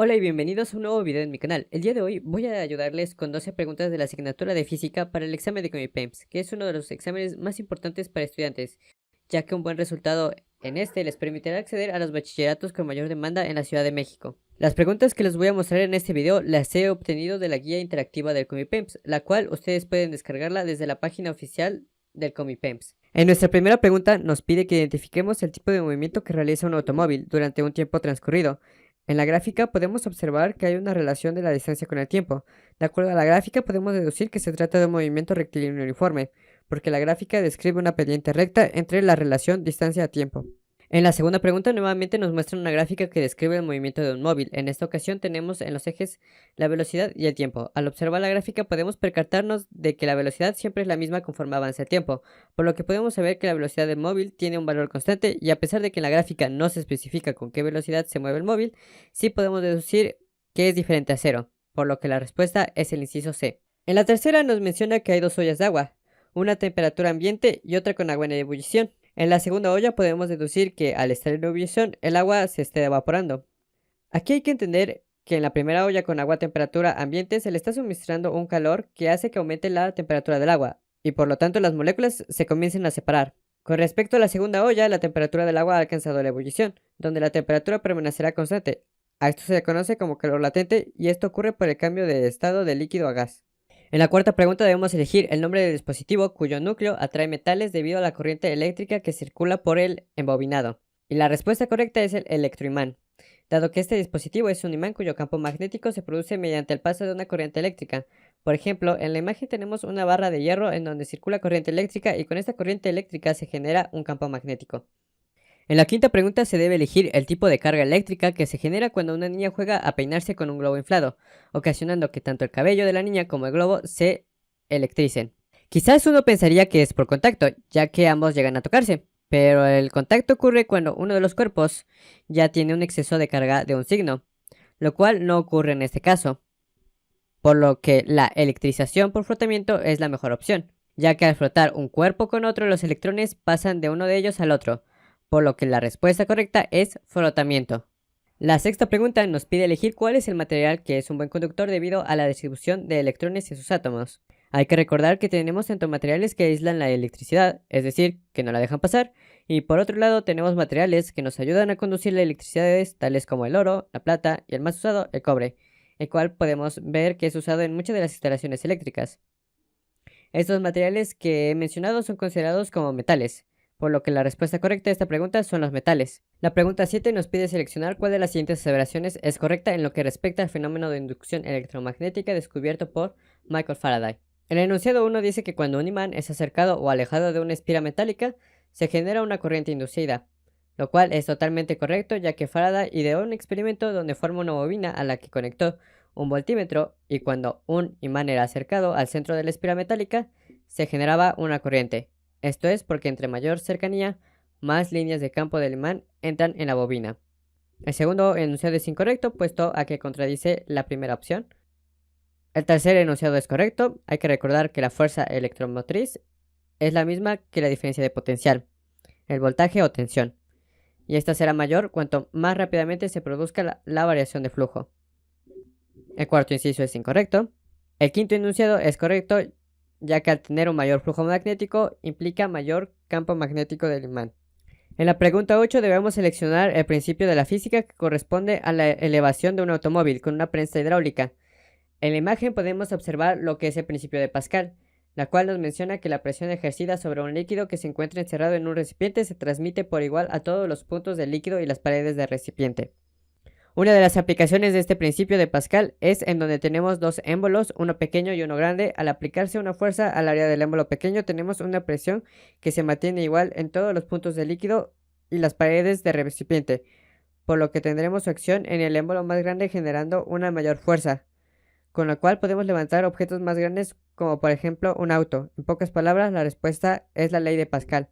Hola y bienvenidos a un nuevo video en mi canal. El día de hoy voy a ayudarles con 12 preguntas de la asignatura de física para el examen de Comipems, que es uno de los exámenes más importantes para estudiantes, ya que un buen resultado en este les permitirá acceder a los bachilleratos con mayor demanda en la Ciudad de México. Las preguntas que les voy a mostrar en este video las he obtenido de la guía interactiva del Comipems, la cual ustedes pueden descargarla desde la página oficial del Comipems. En nuestra primera pregunta nos pide que identifiquemos el tipo de movimiento que realiza un automóvil durante un tiempo transcurrido. En la gráfica podemos observar que hay una relación de la distancia con el tiempo. De acuerdo a la gráfica podemos deducir que se trata de un movimiento rectilíneo uniforme, porque la gráfica describe una pendiente recta entre la relación distancia-tiempo. En la segunda pregunta nuevamente nos muestra una gráfica que describe el movimiento de un móvil. En esta ocasión tenemos en los ejes la velocidad y el tiempo. Al observar la gráfica podemos percatarnos de que la velocidad siempre es la misma conforme avanza el tiempo, por lo que podemos saber que la velocidad del móvil tiene un valor constante y a pesar de que en la gráfica no se especifica con qué velocidad se mueve el móvil, sí podemos deducir que es diferente a cero, por lo que la respuesta es el inciso C. En la tercera nos menciona que hay dos ollas de agua, una a temperatura ambiente y otra con agua en ebullición. En la segunda olla podemos deducir que al estar en ebullición el agua se esté evaporando. Aquí hay que entender que en la primera olla con agua a temperatura ambiente se le está suministrando un calor que hace que aumente la temperatura del agua y por lo tanto las moléculas se comiencen a separar. Con respecto a la segunda olla, la temperatura del agua ha alcanzado la ebullición, donde la temperatura permanecerá constante. A esto se le conoce como calor latente y esto ocurre por el cambio de estado de líquido a gas. En la cuarta pregunta debemos elegir el nombre del dispositivo cuyo núcleo atrae metales debido a la corriente eléctrica que circula por el embobinado. Y la respuesta correcta es el electroimán, dado que este dispositivo es un imán cuyo campo magnético se produce mediante el paso de una corriente eléctrica. Por ejemplo, en la imagen tenemos una barra de hierro en donde circula corriente eléctrica y con esta corriente eléctrica se genera un campo magnético. En la quinta pregunta se debe elegir el tipo de carga eléctrica que se genera cuando una niña juega a peinarse con un globo inflado, ocasionando que tanto el cabello de la niña como el globo se electricen. Quizás uno pensaría que es por contacto, ya que ambos llegan a tocarse, pero el contacto ocurre cuando uno de los cuerpos ya tiene un exceso de carga de un signo, lo cual no ocurre en este caso, por lo que la electrización por frotamiento es la mejor opción, ya que al frotar un cuerpo con otro los electrones pasan de uno de ellos al otro, por lo que la respuesta correcta es frotamiento. La sexta pregunta nos pide elegir cuál es el material que es un buen conductor debido a la distribución de electrones en sus átomos. Hay que recordar que tenemos tanto materiales que aíslan la electricidad, es decir, que no la dejan pasar, y por otro lado tenemos materiales que nos ayudan a conducir la electricidad, tales como el oro, la plata y el más usado, el cobre, el cual podemos ver que es usado en muchas de las instalaciones eléctricas. Estos materiales que he mencionado son considerados como metales, por lo que la respuesta correcta a esta pregunta son los metales. La pregunta 7 nos pide seleccionar cuál de las siguientes aseveraciones es correcta en lo que respecta al fenómeno de inducción electromagnética descubierto por Michael Faraday. El enunciado 1 dice que cuando un imán es acercado o alejado de una espira metálica, se genera una corriente inducida, lo cual es totalmente correcto ya que Faraday ideó un experimento donde forma una bobina a la que conectó un voltímetro y cuando un imán era acercado al centro de la espira metálica, se generaba una corriente. Esto es porque entre mayor cercanía, más líneas de campo del imán entran en la bobina. El segundo enunciado es incorrecto, puesto a que contradice la primera opción. El tercer enunciado es correcto. Hay que recordar que la fuerza electromotriz es la misma que la diferencia de potencial, el voltaje o tensión, y esta será mayor cuanto más rápidamente se produzca la variación de flujo. El cuarto inciso es incorrecto. El quinto enunciado es correcto, ya que al tener un mayor flujo magnético implica mayor campo magnético del imán. En la pregunta 8 debemos seleccionar el principio de la física que corresponde a la elevación de un automóvil con una prensa hidráulica. En la imagen podemos observar lo que es el principio de Pascal, la cual nos menciona que la presión ejercida sobre un líquido que se encuentra encerrado en un recipiente se transmite por igual a todos los puntos del líquido y las paredes del recipiente. Una de las aplicaciones de este principio de Pascal es en donde tenemos dos émbolos, uno pequeño y uno grande. Al aplicarse una fuerza al área del émbolo pequeño tenemos una presión que se mantiene igual en todos los puntos del líquido y las paredes del recipiente, por lo que tendremos su acción en el émbolo más grande generando una mayor fuerza, con lo cual podemos levantar objetos más grandes como por ejemplo un auto. En pocas palabras, la respuesta es la ley de Pascal.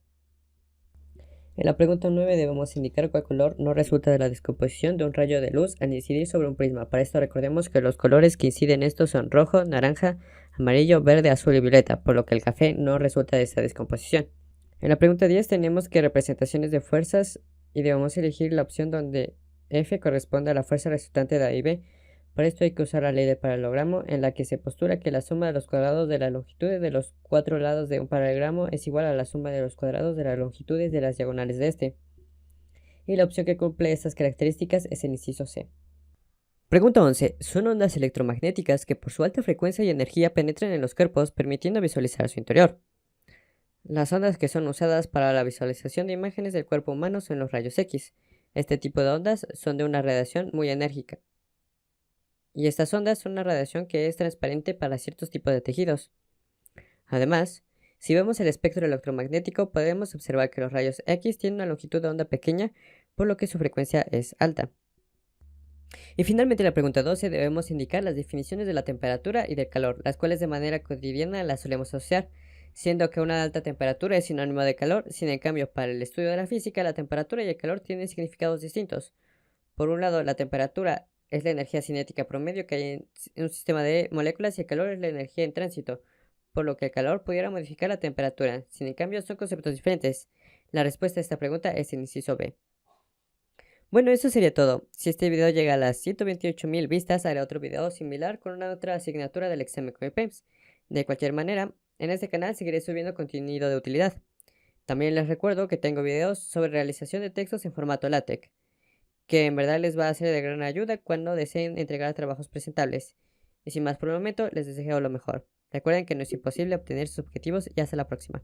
En la pregunta 9 debemos indicar cuál color no resulta de la descomposición de un rayo de luz al incidir sobre un prisma. Para esto recordemos que los colores que inciden estos son rojo, naranja, amarillo, verde, azul y violeta, por lo que el café no resulta de esta descomposición. En la pregunta 10 tenemos que representaciones de fuerzas y debemos elegir la opción donde F corresponde a la fuerza resultante de A y B. Para esto hay que usar la ley del paralelogramo, en la que se postula que la suma de los cuadrados de las longitudes de los cuatro lados de un paralelogramo es igual a la suma de los cuadrados de las longitudes de las diagonales de este. Y la opción que cumple estas características es el inciso C. Pregunta 11. Son ondas electromagnéticas que por su alta frecuencia y energía penetran en los cuerpos, permitiendo visualizar su interior. Las ondas que son usadas para la visualización de imágenes del cuerpo humano son los rayos X. Este tipo de ondas son de una radiación muy enérgica. Y estas ondas son una radiación que es transparente para ciertos tipos de tejidos. Además, si vemos el espectro electromagnético, podemos observar que los rayos X tienen una longitud de onda pequeña, por lo que su frecuencia es alta. Y finalmente, la pregunta 12, debemos indicar las definiciones de la temperatura y del calor, las cuales de manera cotidiana las solemos asociar, siendo que una alta temperatura es sinónimo de calor. Sin en cambio, para el estudio de la física, la temperatura y el calor tienen significados distintos. Por un lado, la temperatura es la energía cinética promedio que hay en un sistema de moléculas y el calor es la energía en tránsito, por lo que el calor pudiera modificar la temperatura. Sin en cambio, son conceptos diferentes. La respuesta a esta pregunta es el inciso B. Bueno, eso sería todo. Si este video llega a las 128,000 vistas, haré otro video similar con una otra asignatura del examen COMIPEMS. De cualquier manera, en este canal seguiré subiendo contenido de utilidad. También les recuerdo que tengo videos sobre realización de textos en formato LaTeX, que en verdad les va a ser de gran ayuda cuando deseen entregar trabajos presentables. Y sin más por el momento, les deseo lo mejor. Recuerden que no es imposible obtener sus objetivos y hasta la próxima.